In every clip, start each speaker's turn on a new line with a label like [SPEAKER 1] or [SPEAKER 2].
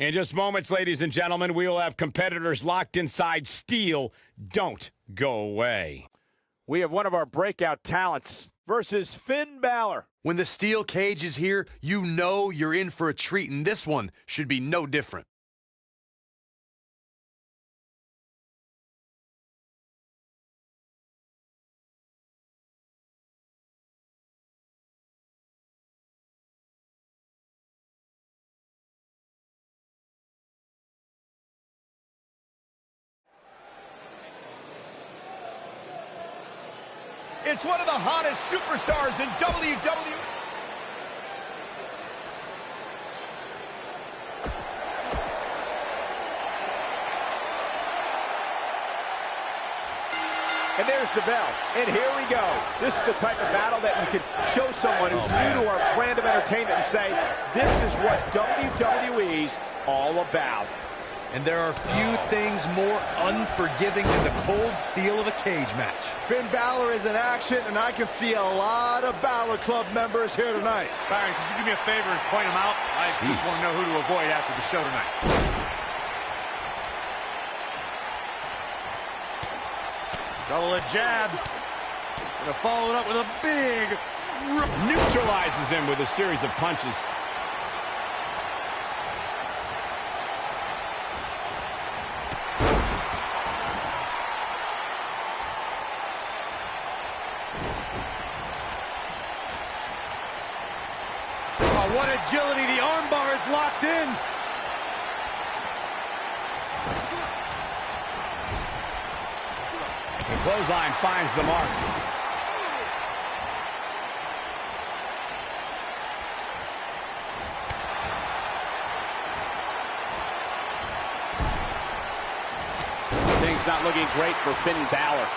[SPEAKER 1] In just moments, ladies and gentlemen, we will have competitors locked inside steel. Don't go away.
[SPEAKER 2] We have one of our breakout talents versus Finn Balor.
[SPEAKER 3] When the steel cage is here, you know you're in for a treat, and this one should be no different.
[SPEAKER 2] It's one of the hottest superstars in WWE. And there's the bell. And here we go. This is the type of battle that you can show someone who's new to our brand of entertainment and say, this is what WWE's all about.
[SPEAKER 3] And there are few things more unforgiving than the cold steel of a cage match.
[SPEAKER 2] Finn Balor is in action, and I can see a lot of Balor Club members here tonight.
[SPEAKER 4] Byron, could you do me a favor and point them out? I just want to know who to avoid after the show tonight. Couple of jabs. Gonna follow it up with a big...
[SPEAKER 1] Neutralizes him with a series of punches.
[SPEAKER 4] What agility, the armbar is locked in.
[SPEAKER 1] The clothesline finds the mark. Things not looking great for Finn Balor,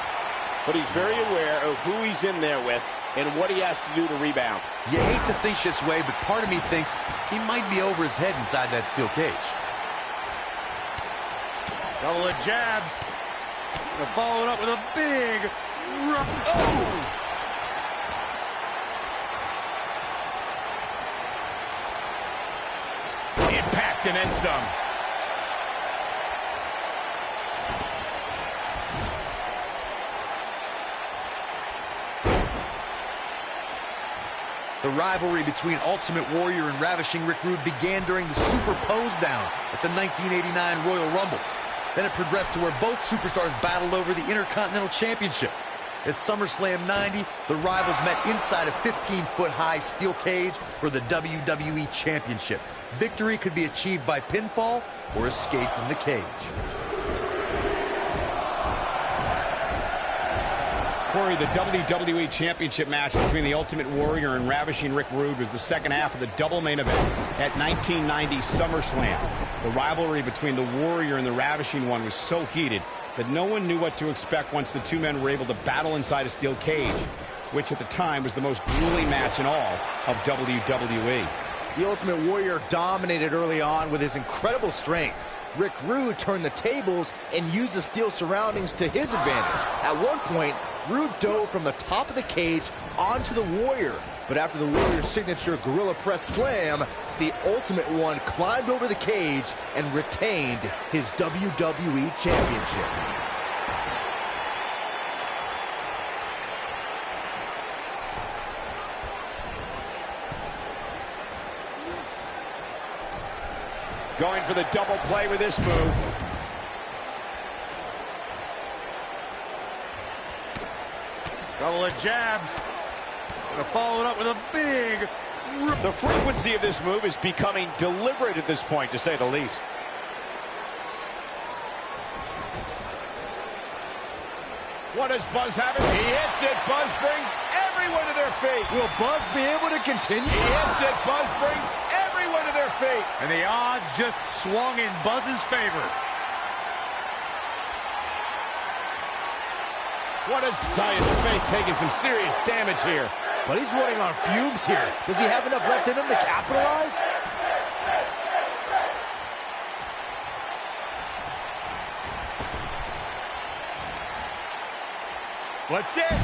[SPEAKER 1] but he's very aware of who he's in there with and what he has to do to rebound.
[SPEAKER 3] You hate to think this way, but part of me thinks he might be over his head inside that steel cage.
[SPEAKER 4] Couple of jabs. Gonna follow it up with a big... Oh!
[SPEAKER 1] Impact and then some.
[SPEAKER 3] The rivalry between Ultimate Warrior and Ravishing Rick Rude began during the Super Pose Down at the 1989 Royal Rumble. Then it progressed to where both superstars battled over the Intercontinental Championship. At SummerSlam 90, the rivals met inside a 15-foot-high steel cage for the WWE Championship. Victory could be achieved by pinfall or escape from the cage.
[SPEAKER 1] Corey, the WWE Championship match between the Ultimate Warrior and Ravishing Rick Rude was the second half of the double main event at 1990 SummerSlam. The rivalry between the Warrior and the Ravishing One was so heated that no one knew what to expect once the two men were able to battle inside a steel cage, which at the time was the most grueling match in all of WWE.
[SPEAKER 2] The Ultimate Warrior dominated early on with his incredible strength. Rick Rude turned the tables and used the steel surroundings to his advantage. At one point, Rude dove from the top of the cage onto the Warrior. But after the Warrior's signature Gorilla Press Slam, the Ultimate One climbed over the cage and retained his WWE Championship.
[SPEAKER 1] Going for the double play with this move.
[SPEAKER 4] Couple of jabs. Gonna follow it up with a big...
[SPEAKER 1] The frequency of this move is becoming deliberate at this point, to say the least. What does Buzz have? He hits it. Buzz brings everyone to their feet.
[SPEAKER 2] Will Buzz be able to continue?
[SPEAKER 1] He hits it. Buzz brings everyone to their feet.
[SPEAKER 4] And the odds just swung in Buzz's favor.
[SPEAKER 1] What does tell you, the face taking some serious damage here.
[SPEAKER 2] But he's running on fumes here. Does he have enough left in him to capitalize? What's this?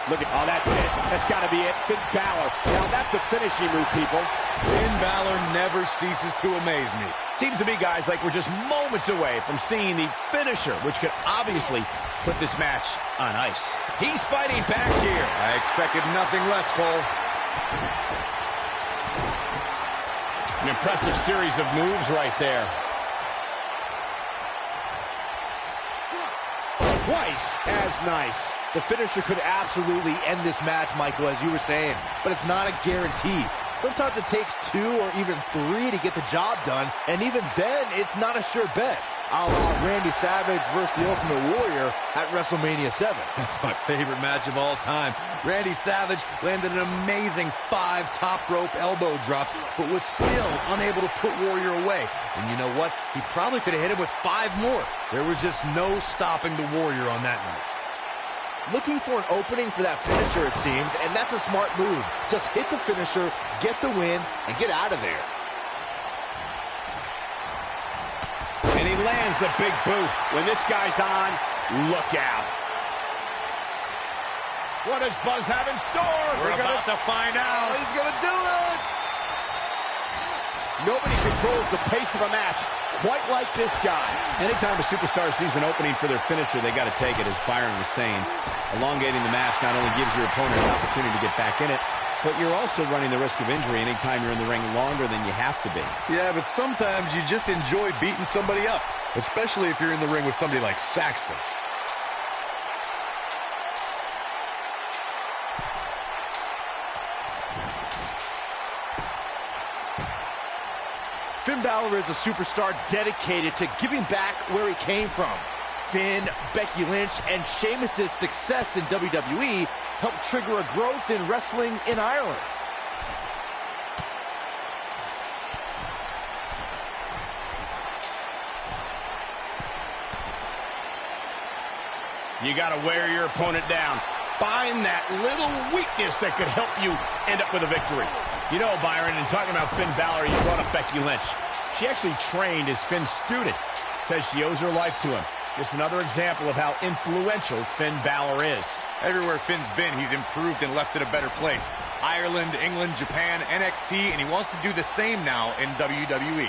[SPEAKER 5] Look at, oh, that's it. That's got to be it. Finn Balor. Now that's a finishing move, people.
[SPEAKER 3] Finn Balor never ceases to amaze me.
[SPEAKER 1] Seems to me, guys, like we're just moments away from seeing the finisher, which could obviously put this match on ice. He's fighting back here.
[SPEAKER 3] I expected nothing less, Cole.
[SPEAKER 1] An impressive series of moves right there.
[SPEAKER 2] Twice as nice. The finisher could absolutely end this match, Michael, as you were saying, but it's not a guarantee. Sometimes it takes 2 or even 3 to get the job done, and even then, it's not a sure bet. A la Randy Savage versus the Ultimate Warrior at WrestleMania 7.
[SPEAKER 3] That's my favorite match of all time. Randy Savage landed an amazing 5 top rope elbow drops, but was still unable to put Warrior away. And you know what? He probably could have hit him with 5 more. There was just no stopping the Warrior on that night.
[SPEAKER 2] Looking for an opening for that finisher, it seems, and that's a smart move. Just hit the finisher, get the win, and get out of there.
[SPEAKER 1] And he lands the big boot.
[SPEAKER 5] When this guy's on, look out.
[SPEAKER 1] What does Buzz have in store?
[SPEAKER 5] We're about to find out.
[SPEAKER 2] He's going to do it!
[SPEAKER 5] Nobody controls the pace of a match quite like this guy.
[SPEAKER 1] Anytime a superstar sees an opening for their finisher, they got to take it, as Byron was saying. Elongating the match not only gives your opponent an opportunity to get back in it, but you're also running the risk of injury anytime you're in the ring longer than you have to be.
[SPEAKER 3] Yeah, but sometimes you just enjoy beating somebody up, especially if you're in the ring with somebody like Saxton.
[SPEAKER 2] Finn Balor is a superstar dedicated to giving back where he came from. Finn, Becky Lynch, and Sheamus' success in WWE helped trigger a growth in wrestling in Ireland.
[SPEAKER 1] You got to wear your opponent down. Find that little weakness that could help you end up with a victory. You know, Byron, in talking about Finn Balor, you brought up Becky Lynch. She actually trained as Finn's student. Says she owes her life to him. Just another example of how influential Finn Balor is.
[SPEAKER 4] Everywhere Finn's been, he's improved and left it a better place. Ireland, England, Japan, NXT, and he wants to do the same now in WWE.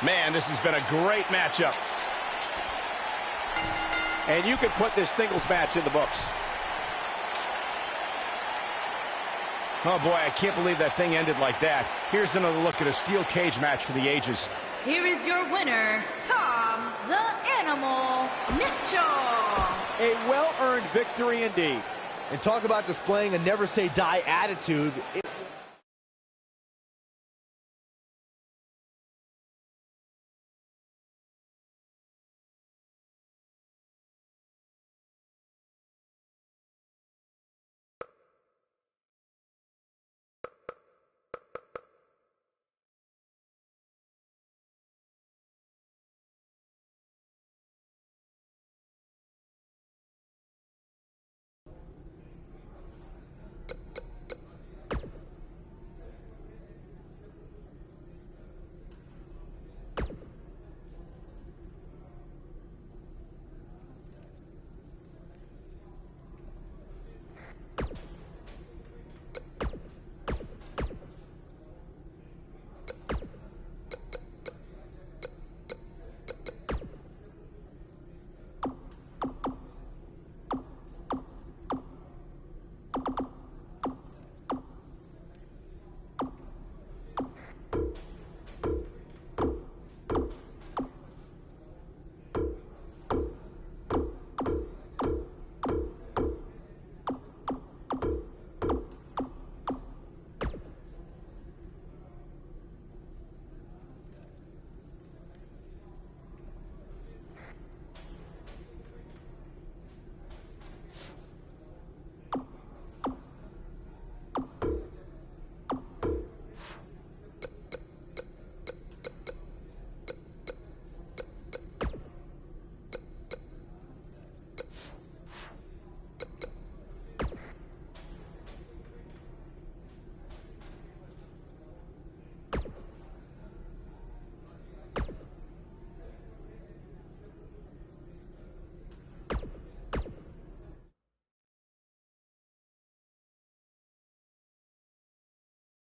[SPEAKER 1] Man, this has been a great matchup.
[SPEAKER 5] And you can put this singles match in the books.
[SPEAKER 1] Oh, boy, I can't believe that thing ended like that. Here's another look at a steel cage match for the ages.
[SPEAKER 6] Here is your winner, Tom the Animal Mitchell.
[SPEAKER 5] A well-earned victory indeed.
[SPEAKER 2] And talk about displaying a never-say-die attitude.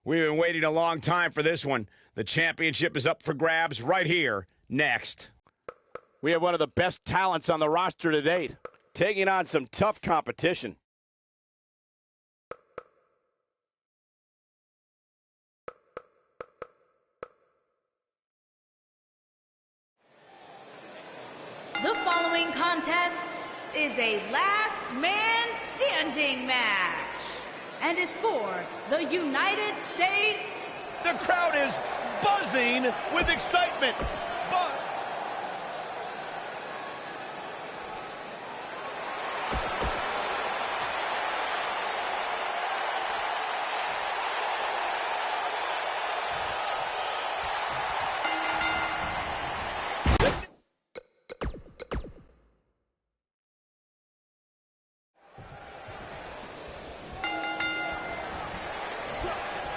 [SPEAKER 1] We've been waiting a long time for this one. The championship is up for grabs right here, next.
[SPEAKER 5] We have one of the best talents on the roster to date, taking on some tough competition.
[SPEAKER 6] The following contest is a last man standing match and is for the United States.
[SPEAKER 1] The crowd is buzzing with excitement.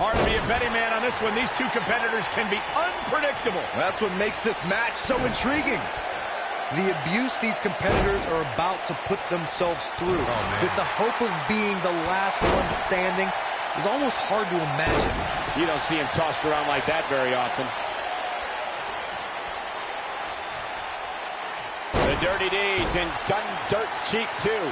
[SPEAKER 1] Hard to be a betting man on this one. These two competitors can be unpredictable.
[SPEAKER 2] That's what makes this match so intriguing.
[SPEAKER 3] The abuse these competitors are about to put themselves through with the hope of being the last one standing is almost hard to imagine.
[SPEAKER 5] You don't see him tossed around like that very often. The dirty deeds and done dirt cheap too.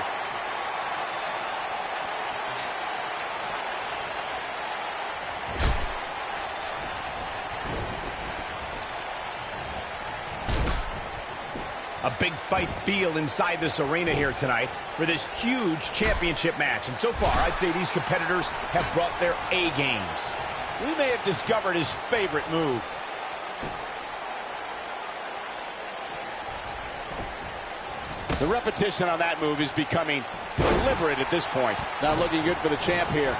[SPEAKER 1] A big fight feel inside this arena here tonight for this huge championship match. And so far, I'd say these competitors have brought their A games.
[SPEAKER 5] We may have discovered his favorite move. The repetition on that move is becoming deliberate at this point. Not looking good for the champ here.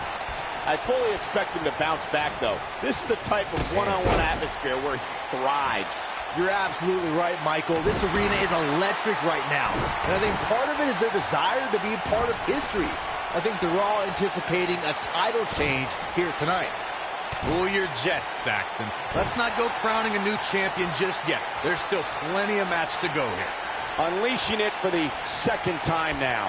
[SPEAKER 5] I fully expect him to bounce back, though. This is the type of one-on-one atmosphere where he thrives.
[SPEAKER 2] You're absolutely right, Michael. This arena is electric right now. And I think part of it is their desire to be part of history. I think they're all anticipating a title change here tonight.
[SPEAKER 4] Cool your jets, Saxton. Let's not go crowning a new champion just yet. There's still plenty of match to go here.
[SPEAKER 5] Unleashing it for the second time now.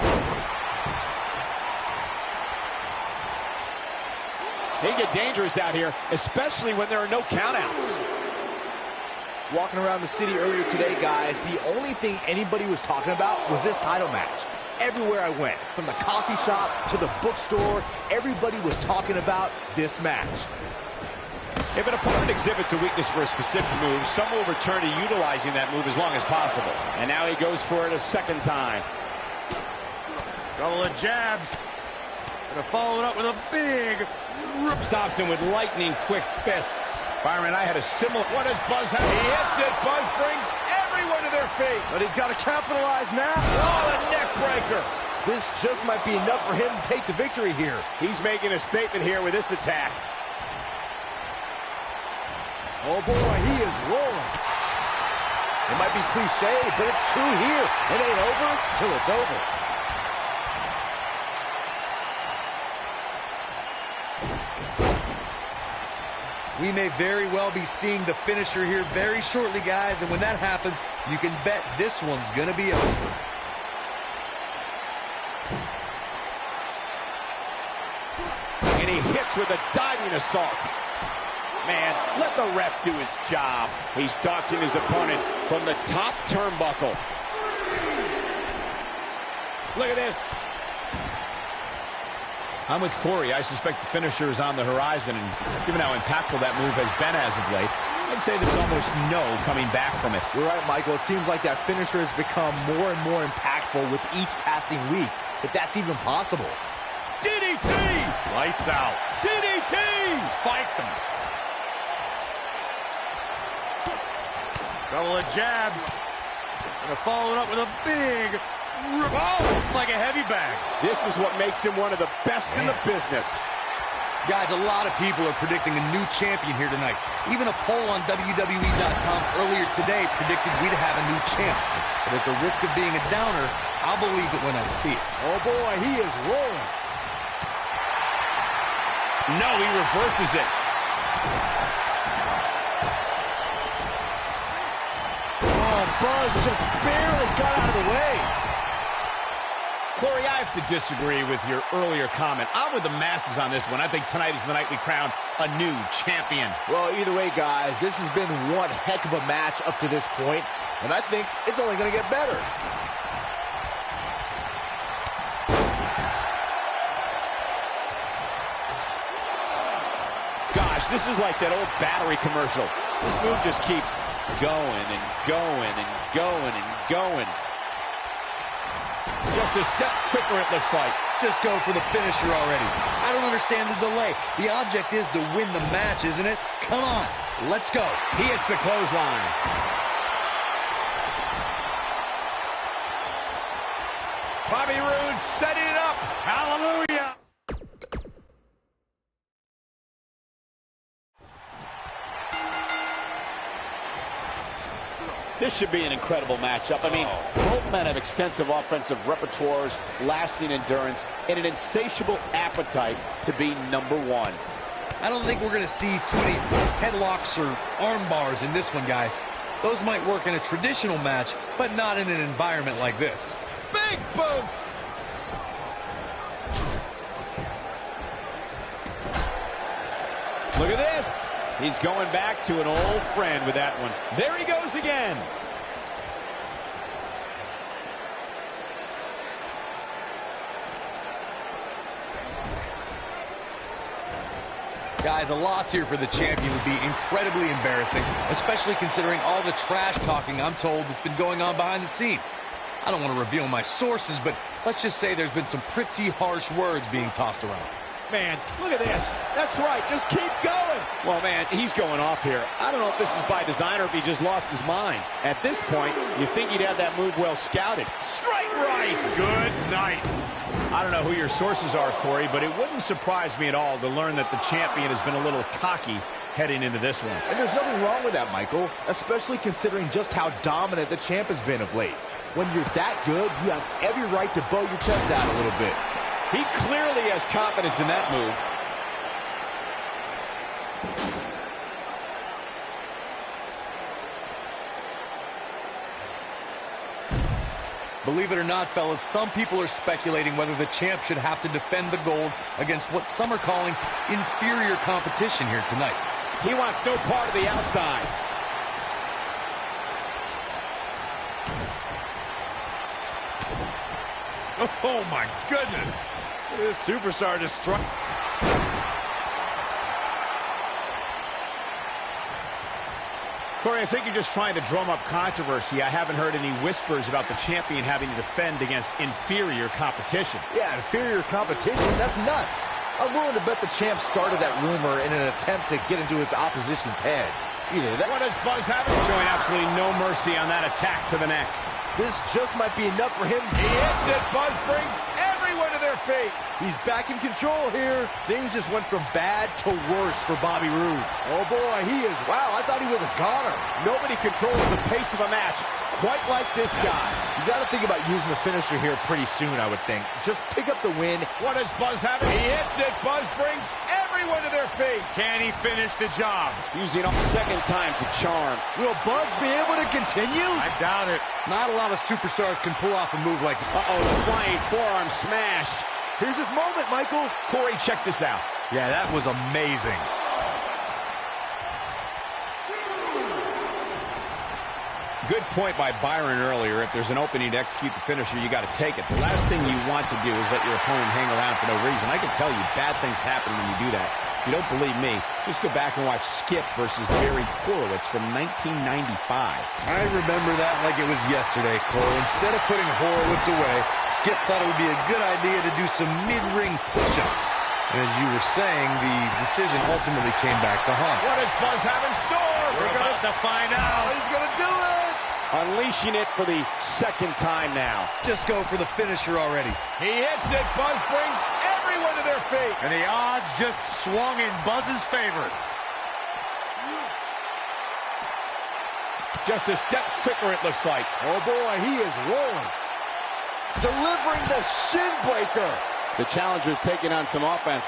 [SPEAKER 5] They get dangerous out here, especially when there are no countouts.
[SPEAKER 2] Walking around the city earlier today, guys, the only thing anybody was talking about was this title match. Everywhere I went, from the coffee shop to the bookstore, everybody was talking about this match.
[SPEAKER 5] If an opponent exhibits a weakness for a specific move, some will return to utilizing that move as long as possible. And now he goes for it a second time.
[SPEAKER 4] Couple of jabs. Gonna follow it up with a big...
[SPEAKER 1] Stops him with lightning quick fists. Byron, I had a similar... What does Buzz have? He hits it. Buzz brings everyone to their feet.
[SPEAKER 2] But he's got to capitalize now.
[SPEAKER 1] Oh, a neck breaker.
[SPEAKER 2] This just might be enough for him to take the victory here.
[SPEAKER 5] He's making a statement here with this attack.
[SPEAKER 2] Oh, boy, he is rolling. It might be cliche, but it's true here. It ain't over till it's over.
[SPEAKER 3] We may very well be seeing the finisher here very shortly, guys, and when that happens, you can bet this one's gonna be over.
[SPEAKER 5] And he hits with a diving assault. Man, let the ref do his job. He's dodging his opponent from the top turnbuckle. Look at this.
[SPEAKER 1] I'm with Corey. I suspect the finisher is on the horizon, and given how impactful that move has been as of late, I'd say there's almost no coming back from it.
[SPEAKER 2] You're right, Michael. It seems like that finisher has become more and more impactful with each passing week, if that's even possible.
[SPEAKER 1] DDT!
[SPEAKER 4] Lights out.
[SPEAKER 1] DDT!
[SPEAKER 4] Spiked them. Couple of jabs. Gonna follow it up with a big... Oh, like a heavy bag.
[SPEAKER 5] This is what makes him one of the best in the business.
[SPEAKER 3] Guys, a lot of people are predicting a new champion here tonight. Even a poll on WWE.com earlier today predicted we'd have a new champ. But at the risk of being a downer, I'll believe it when I see it.
[SPEAKER 2] Oh, boy, he is rolling.
[SPEAKER 1] No, he reverses it.
[SPEAKER 2] Oh, Buzz just barely got out of the way.
[SPEAKER 1] Corey, I have to disagree with your earlier comment. I'm with the masses on this one. I think tonight is the night we crown a new champion.
[SPEAKER 2] Well, either way, guys, this has been one heck of a match up to this point, and I think it's only going to get better.
[SPEAKER 5] Gosh, this is like that old battery commercial. This move just keeps going and going and going and going.
[SPEAKER 1] Just a step quicker, it looks like.
[SPEAKER 3] Just go for the finisher already. I don't understand the delay. The object is to win the match, isn't it? Come on, let's go.
[SPEAKER 1] He hits the clothesline. Bobby Roode setting it up. Hallelujah.
[SPEAKER 5] This should be an incredible matchup. I mean, both men have extensive offensive repertoires, lasting endurance, and an insatiable appetite to be number one.
[SPEAKER 3] I don't think we're going to see too many headlocks or arm bars in this one, guys. Those might work in a traditional match, but not in an environment like this.
[SPEAKER 1] Big boot. Look at this.
[SPEAKER 5] He's going back to an old friend with that one.
[SPEAKER 1] There he goes again.
[SPEAKER 3] Guys, a loss here for the champion would be incredibly embarrassing, especially considering all the trash talking I'm told that's been going on behind the scenes. I don't want to reveal my sources, but let's just say there's been some pretty harsh words being tossed around.
[SPEAKER 1] Man, look at this. That's right. Just keep going.
[SPEAKER 5] Well, man, he's going off here. I don't know if this is by design or if he just lost his mind. At this point, you think he'd have that move well scouted.
[SPEAKER 1] Straight right. Good night. I don't know who your sources are, Corey, but it wouldn't surprise me at all to learn that the champion has been a little cocky heading into this one.
[SPEAKER 2] And there's nothing wrong with that, Michael, especially considering just how dominant the champ has been of late. When you're that good, you have every right to bow your chest out a little bit.
[SPEAKER 5] He clearly has confidence in that move.
[SPEAKER 3] Believe it or not, fellas, some people are speculating whether the champ should have to defend the gold against what some are calling inferior competition here tonight.
[SPEAKER 5] He wants no part of the outside.
[SPEAKER 1] Oh, my goodness.
[SPEAKER 2] This superstar just struck.
[SPEAKER 1] Corey, I think you're just trying to drum up controversy. I haven't heard any whispers about the champion having to defend against inferior competition.
[SPEAKER 2] Yeah, inferior competition? That's nuts. I'm willing to bet the champ started that rumor in an attempt to get into his opposition's head. Either that.
[SPEAKER 1] What does Buzz have? Showing absolutely no mercy on that attack to the neck.
[SPEAKER 2] This just might be enough for him.
[SPEAKER 1] He hits it. Buzz brings everyone to their feet.
[SPEAKER 2] He's back in control here. Things just went from bad to worse for Bobby Roode. Oh, boy, he is. Wow, I thought he was a goner.
[SPEAKER 5] Nobody controls the pace of a match quite like this guy.
[SPEAKER 2] You got to think about using the finisher here pretty soon, I would think. Just pick up the win.
[SPEAKER 1] What does Buzz have? He hits it. Buzz brings everyone to their feet. Can he finish the job?
[SPEAKER 5] Using a second time's a charm.
[SPEAKER 2] Will Buzz be able to continue?
[SPEAKER 1] I doubt it.
[SPEAKER 3] Not a lot of superstars can pull off a move like this.
[SPEAKER 5] Uh-oh, the flying forearm smash.
[SPEAKER 2] Here's his moment, Michael.
[SPEAKER 1] Corey, check this out.
[SPEAKER 3] Yeah, that was amazing.
[SPEAKER 1] Good point by Byron earlier. If there's an opening to execute the finisher, you got to take it. The last thing you want to do is let your opponent hang around for no reason. I can tell you bad things happen when you do that. If you don't believe me, just go back and watch Skip versus Barry Horowitz from 1995.
[SPEAKER 3] I remember that like it was yesterday, Cole. Instead of putting Horowitz away, Skip thought it would be a good idea to do some mid-ring push-ups. And as you were saying, the decision ultimately came back to haunt.
[SPEAKER 1] What does Buzz have in store? We're about to find out.
[SPEAKER 2] He's going to do it.
[SPEAKER 5] Unleashing it for the second time now.
[SPEAKER 3] Just go for the finisher already.
[SPEAKER 1] He hits it. Buzz brings everyone to their feet. And the odds just swung in Buzz's favor. Just a step quicker, it looks like.
[SPEAKER 2] Oh, boy, he is rolling. Delivering the shin breaker.
[SPEAKER 5] The challenger's taking on some offense.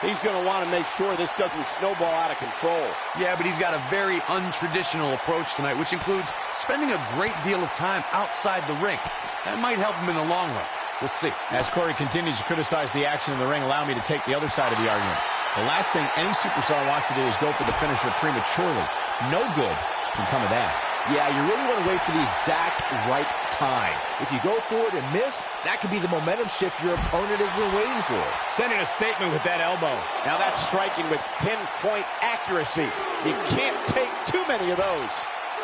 [SPEAKER 5] He's going to want to make sure this doesn't snowball out of control.
[SPEAKER 3] Yeah, but he's got a very untraditional approach tonight, which includes spending a great deal of time outside the ring. That might help him in the long run.
[SPEAKER 2] We'll see.
[SPEAKER 1] As Corey continues to criticize the action in the ring, allow me to take the other side of the argument. The last thing any superstar wants to do is go for the finisher prematurely. No good can come of that.
[SPEAKER 2] Yeah, you really want to wait for the exact right time. If you go for it and miss, that could be the momentum shift your opponent has been waiting for.
[SPEAKER 1] Sending a statement with that elbow.
[SPEAKER 5] Now that's striking with pinpoint accuracy. You can't take too many of those.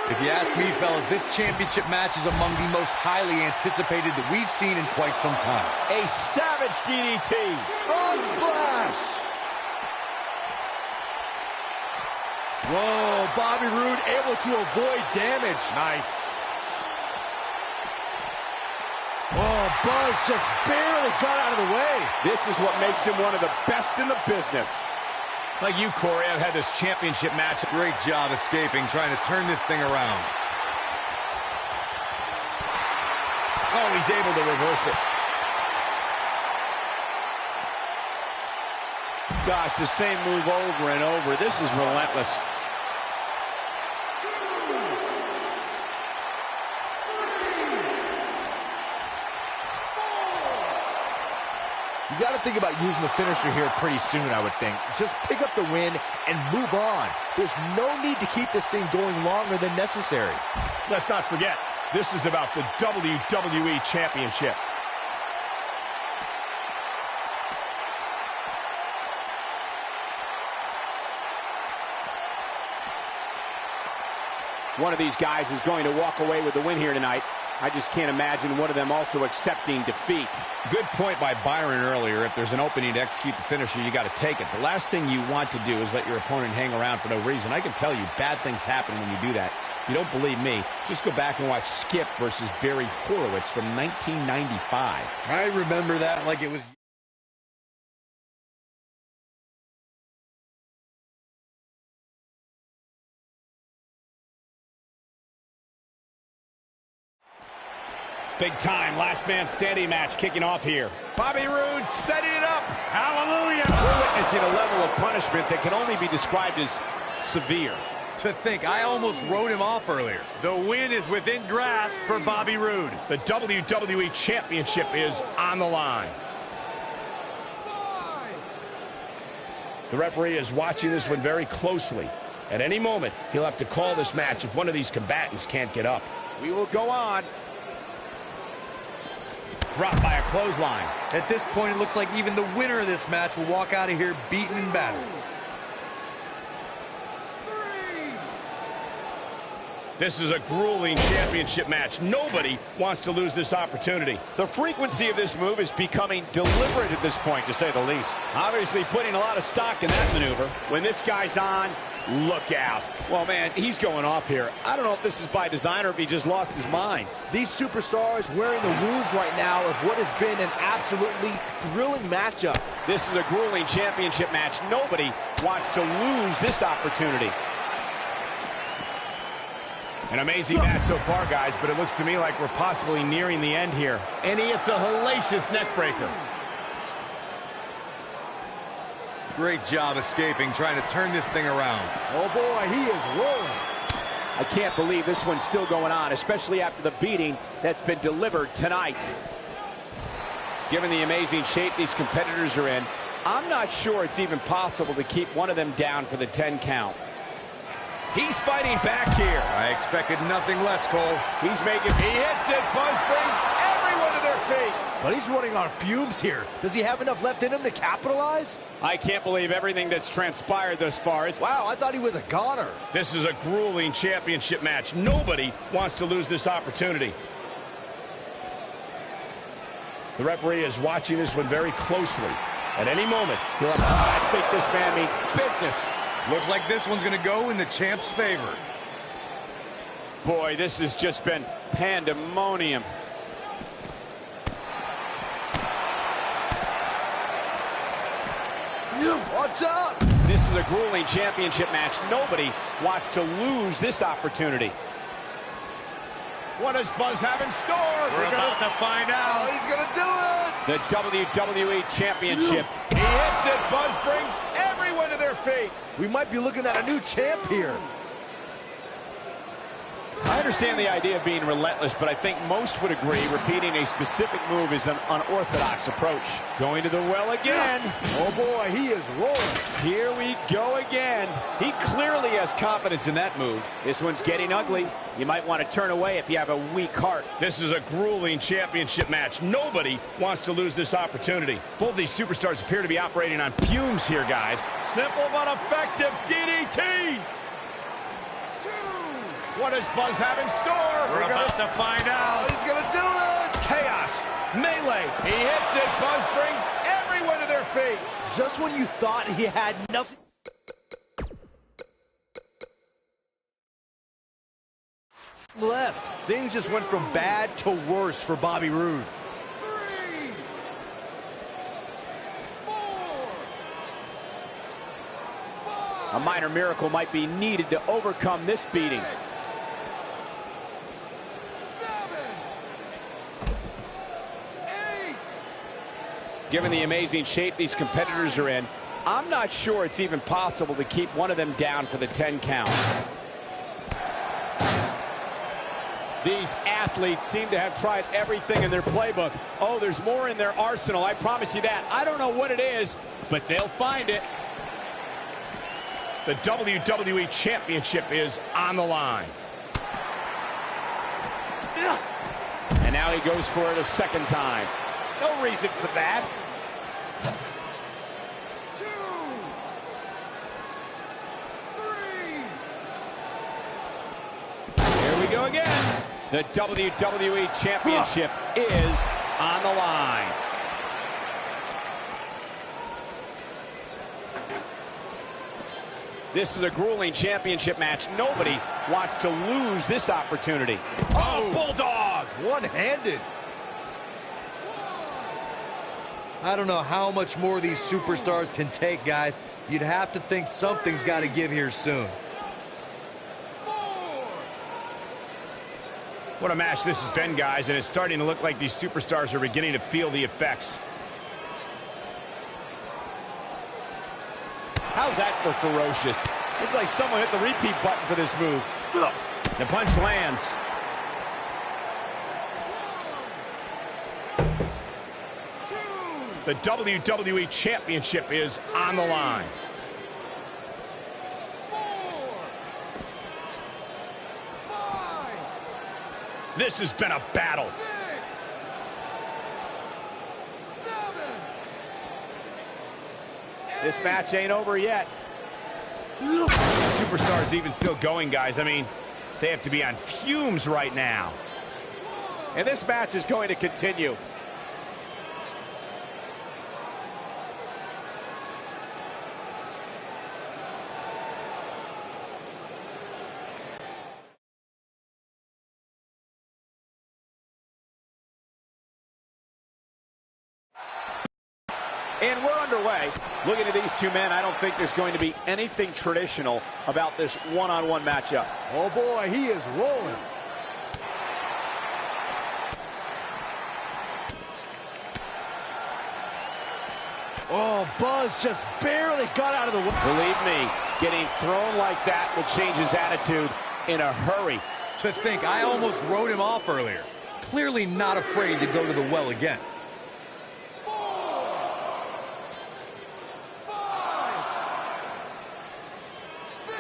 [SPEAKER 3] If you ask me, fellas, this championship match is among the most highly anticipated that we've seen in quite some time.
[SPEAKER 5] A savage DDT.
[SPEAKER 2] Frog splash. Whoa, Bobby Roode able to avoid damage.
[SPEAKER 1] Nice.
[SPEAKER 2] Oh, Buzz just barely got out of the way.
[SPEAKER 5] This is what makes him one of the best in the business.
[SPEAKER 1] Like you, Corey, I've had this championship match.
[SPEAKER 3] Great job escaping, trying to turn this thing around.
[SPEAKER 1] Oh, he's able to reverse it.
[SPEAKER 5] Gosh, the same move over and over. This is relentless.
[SPEAKER 2] You got to think about using the finisher here pretty soon, I would think. Just pick up the win and move on. There's no need to keep this thing going longer than necessary.
[SPEAKER 1] Let's not forget, this is about the WWE Championship.
[SPEAKER 5] One of these guys is going to walk away with the win here tonight. I just can't imagine one of them also accepting defeat.
[SPEAKER 1] Good point by Byron earlier. If there's an opening to execute the finisher, you got to take it. The last thing you want to do is let your opponent hang around for no reason. I can tell you bad things happen when you do that. If you don't believe me, just go back and watch Skip versus Barry Horowitz from 1995.
[SPEAKER 3] I remember that like it was...
[SPEAKER 1] Big time last man standing match kicking off here. Bobby Roode setting it up. Hallelujah.
[SPEAKER 5] We're witnessing a level of punishment that can only be described as severe.
[SPEAKER 3] To think, I almost wrote him off earlier.
[SPEAKER 4] The win is within grasp for Bobby Roode.
[SPEAKER 1] The WWE Championship is on the line. The referee is watching this one very closely. At any moment, he'll have to call this match if one of these combatants can't get up.
[SPEAKER 5] We will go on.
[SPEAKER 1] Dropped by a clothesline.
[SPEAKER 3] At this point, it looks like even the winner of this match will walk out of here beaten and battered.
[SPEAKER 1] This is a grueling championship match. Nobody wants to lose this opportunity.
[SPEAKER 5] The frequency of this move is becoming deliberate at this point, to say the least. Obviously putting a lot of stock in that maneuver. When this guy's on, look out. Well, man, he's going off here. I don't know if this is by design or if he just lost his mind.
[SPEAKER 2] These superstars wearing the wounds right now of what has been an absolutely thrilling matchup.
[SPEAKER 5] This is a grueling championship match. Nobody wants to lose this opportunity.
[SPEAKER 1] An amazing match so far, guys, but it looks to me like we're possibly nearing the end here. And he hits a hellacious neck breaker.
[SPEAKER 3] Great job escaping, trying to turn this thing around.
[SPEAKER 2] Oh boy, he is rolling.
[SPEAKER 5] I can't believe this one's still going on, especially after the beating that's been delivered tonight. Given the amazing shape these competitors are in, I'm not sure it's even possible to keep one of them down for the 10 count.
[SPEAKER 1] He's fighting back here.
[SPEAKER 3] I expected nothing less, Cole.
[SPEAKER 1] He hits it. Buzz brings everyone to their feet.
[SPEAKER 2] But he's running on fumes here. Does he have enough left in him to capitalize?
[SPEAKER 5] I can't believe everything that's transpired thus far.
[SPEAKER 2] Wow, I thought he was a goner.
[SPEAKER 1] This is a grueling championship match. Nobody wants to lose this opportunity. The referee is watching this one very closely. At any moment, he'll have...
[SPEAKER 5] I think this man means business.
[SPEAKER 3] Looks like this one's going to go in the champ's favor.
[SPEAKER 5] Boy, this has just been pandemonium.
[SPEAKER 2] Watch out!
[SPEAKER 5] This is a grueling championship match. Nobody wants to lose this opportunity.
[SPEAKER 1] What does Buzz have in store?
[SPEAKER 4] We're about to find out.
[SPEAKER 2] Oh, he's going to do it!
[SPEAKER 5] The WWE Championship.
[SPEAKER 1] He hits it. Buzz brings everyone to their feet.
[SPEAKER 2] We might be looking at a new champ here.
[SPEAKER 5] I understand the idea of being relentless, but I think most would agree repeating a specific move is an unorthodox approach. Going to the well again.
[SPEAKER 2] Oh boy, he is rolling.
[SPEAKER 5] Here we go again. He clearly has confidence in that move. This one's getting ugly. You might want to turn away if you have a weak heart.
[SPEAKER 1] This is a grueling championship match. Nobody wants to lose this opportunity. Both these superstars appear to be operating on fumes here, guys. Simple but effective DDT. What does Buzz have in store? We're about to find out.
[SPEAKER 2] Oh, he's gonna do it.
[SPEAKER 1] Chaos. Melee. He hits it. Buzz brings everyone to their feet.
[SPEAKER 2] Just when you thought he had nothing left, things just went from bad to worse for Bobby Roode.
[SPEAKER 1] 3, 4, 5.
[SPEAKER 5] A minor miracle might be needed to overcome this beating.
[SPEAKER 1] 7, 8.
[SPEAKER 5] Given the amazing shape these competitors are in, I'm not sure it's even possible to keep one of them down for the 10 count. These athletes seem to have tried everything in their playbook. Oh, there's more in their arsenal, I promise you that. I don't know what it is, but they'll find it.
[SPEAKER 1] The WWE Championship is on the line.
[SPEAKER 5] And now he goes for it a second time. No reason for that.
[SPEAKER 1] 2, 3.
[SPEAKER 5] Here we go again. The WWE Championship is on the line. This is a grueling championship match. Nobody wants to lose this opportunity.
[SPEAKER 1] Oh, Bulldog!
[SPEAKER 2] One-handed.
[SPEAKER 3] I don't know how much more these superstars can take, guys. You'd have to think something's got to give here soon.
[SPEAKER 1] What a match this has been, guys, and it's starting to look like these superstars are beginning to feel the effects.
[SPEAKER 5] How's that for ferocious? Looks like someone hit the repeat button for this move.
[SPEAKER 1] The punch lands. 1, 2. The WWE Championship is on the line. 4, 5. This has been a battle. 6, 7.
[SPEAKER 5] This match ain't over yet.
[SPEAKER 1] Superstars even still going, guys. I mean, they have to be on fumes right now.
[SPEAKER 5] And this match is going to continue. And we're underway. Looking at these two men, I don't think there's going to be anything traditional about this one-on-one matchup.
[SPEAKER 2] Oh boy, he is rolling. Oh, Buzz just barely got out of the way.
[SPEAKER 5] Believe me, getting thrown like that will change his attitude in a hurry.
[SPEAKER 3] To think, I almost wrote him off earlier. Clearly not afraid to go to the well again.
[SPEAKER 1] 4, 5, 6.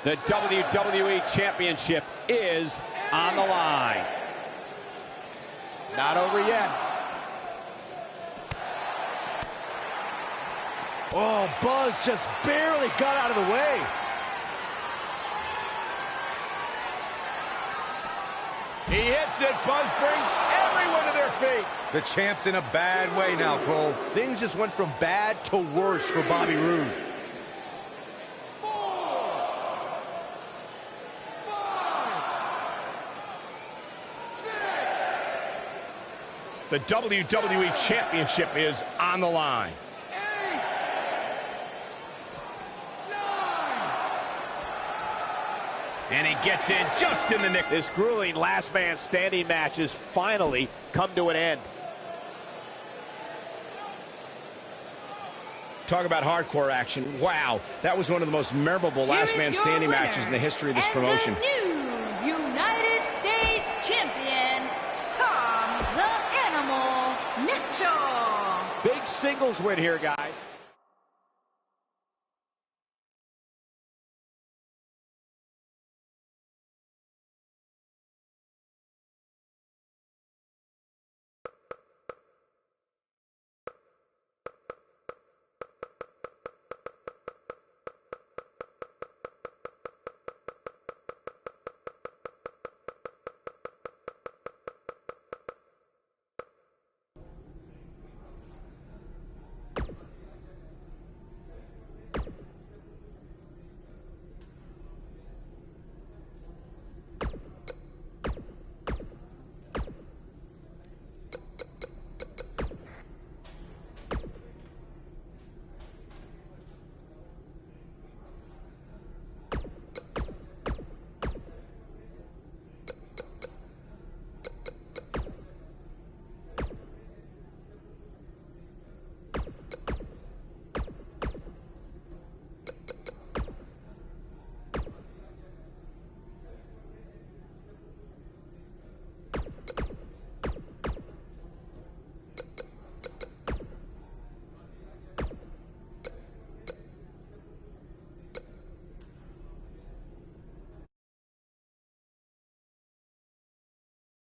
[SPEAKER 5] The WWE Championship is on the line. Not over yet.
[SPEAKER 2] Oh, Buzz just barely got out of the way.
[SPEAKER 1] He hits it. Buzz brings everyone to their feet.
[SPEAKER 3] The champ's in a bad way now, Cole.
[SPEAKER 2] Things just went from bad to worse for Bobby Roode.
[SPEAKER 1] 4, 5, 6. The WWE Championship is on the line. 8, 9. And he gets in just in the nick.
[SPEAKER 5] This grueling last man standing match has finally come to an end.
[SPEAKER 1] Talk about hardcore action. Wow, that was one of the most memorable last man standing matches in the history of this promotion.
[SPEAKER 6] The new United States champion, Tom the Animal Mitchell.
[SPEAKER 5] Big singles win here, guys.